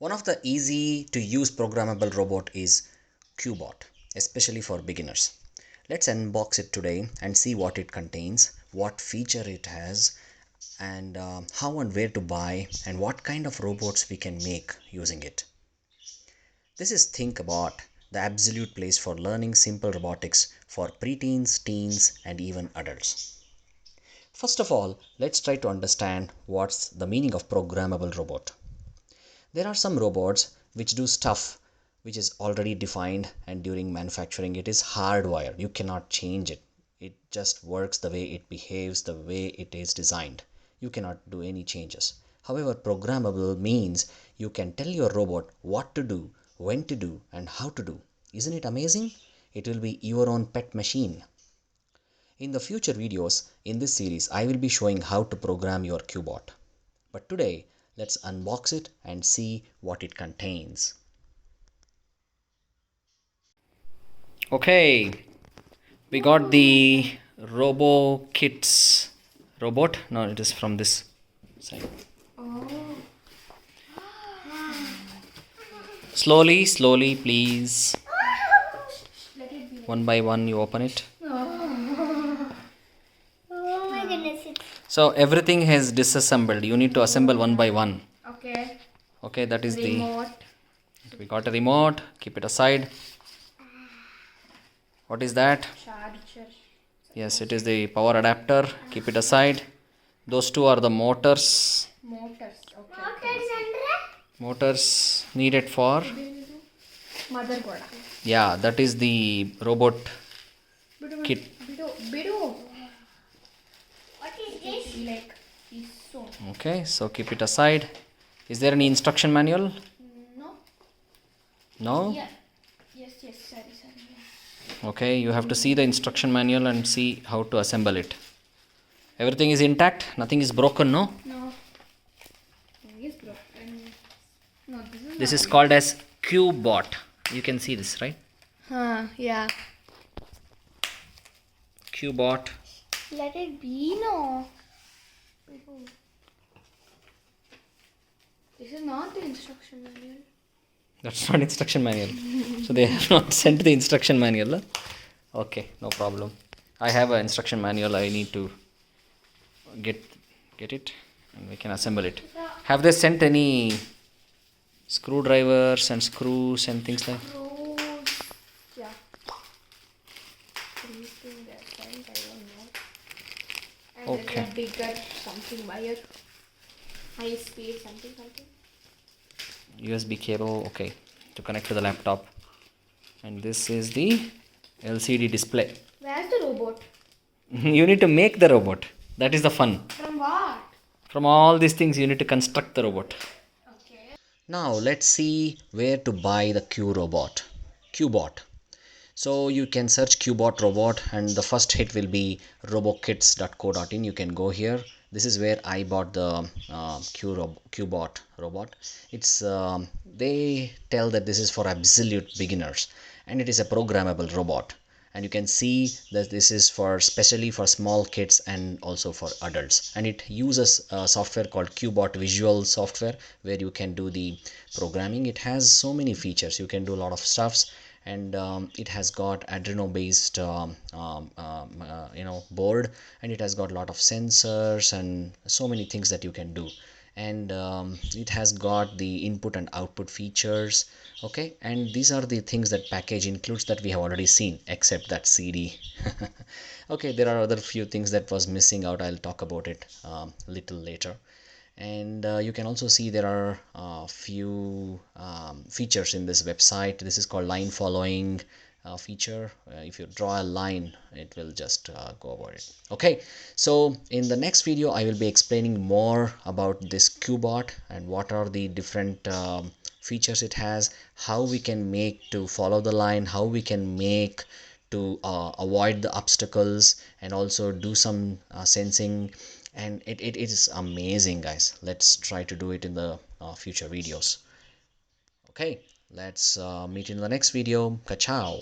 One of the easy to use programmable robot is Qbot, especially for beginners. Let's unbox it today and see what it contains, what feature it has, and how and where to buy, and what kind of robots we can make using it. This is ThinkBot, the absolute place for learning simple robotics for preteens, teens, and even adults. First of all, let's try to understand what's the meaning of programmable robot. There are some robots which do stuff which is already defined, and during manufacturing it is hardwired. You cannot change it. It just works the way it behaves, the way it is designed. You cannot do any changes. However, programmable means you can tell your robot what to do, when to do, and how to do. Isn't it amazing? It will be your own pet machine. In the future videos in this series, I will be showing how to program your Qbot. But today, let's unbox it and see what it contains. Okay, we got the Robo Kits robot. No, it is from this side. Slowly, please. One by one, you open it. Oh my goodness. So everything has disassembled. You need to assemble one by one. Okay. Okay, that is Remote. we got a remote. Keep it aside. What is that? Charger. Yes, it is the power adapter. Keep it aside. Those two are the motors. Motors. Okay. Motors needed for. Motherboard. Yeah, that is the robot kit. Bidu. What is this? Like so. Okay, so keep it aside. Is there any instruction manual? No. No? Yeah. Yes. Sorry. Yeah. Okay, you have to see the instruction manual and see how to assemble it. Everything is intact, nothing is broken, no? No. Yes, bro. No, This is called as Qbot. You can see this, right? Yeah. Qbot. Let it be, no. This is not the instruction manual. That's not instruction manual. So they have not sent the instruction manual. Huh? Okay, no problem. I have an instruction manual. I need to get it and we can assemble it. Have they sent any screwdrivers and screws and things like that? Screws. Yeah. Anything that kind, I don't know. And Okay. there's a bigger something wire. High speed something. USB cable, okay, to connect to the laptop. And this is the LCD display. Where's the robot? You need to make the robot. That is the fun. From what? From all these things, you need to construct the robot. Okay. Now let's see where to buy the Qbot. So you can search Qbot robot, and the first hit will be robokits.co.in. You can go here. This is where I bought the Qbot robot. It's they tell that this is for absolute beginners, and it is a programmable robot. And you can see that this is for specially for small kids and also for adults, and it uses a software called Qbot Visual Software, where you can do the programming. It has so many features. You can do a lot of stuffs, and it has got Arduino based board, and it has got a lot of sensors and so many things that you can do. And it has got the input and output features. Okay, and these are the things that package includes that we have already seen, except that CD. Okay, there are other few things that was missing out. I'll talk about it little later. And you can also see there are few features in this website. This is called line following feature. If you draw a line, it will just go over it. Okay, so in the next video I will be explaining more about this Qbot and what are the different features it has, how we can make to follow the line, how we can make to avoid the obstacles, and also do some sensing. And it is amazing, guys. Let's try to do it in the future videos. Okay, let's meet in the next video. Ka-chow.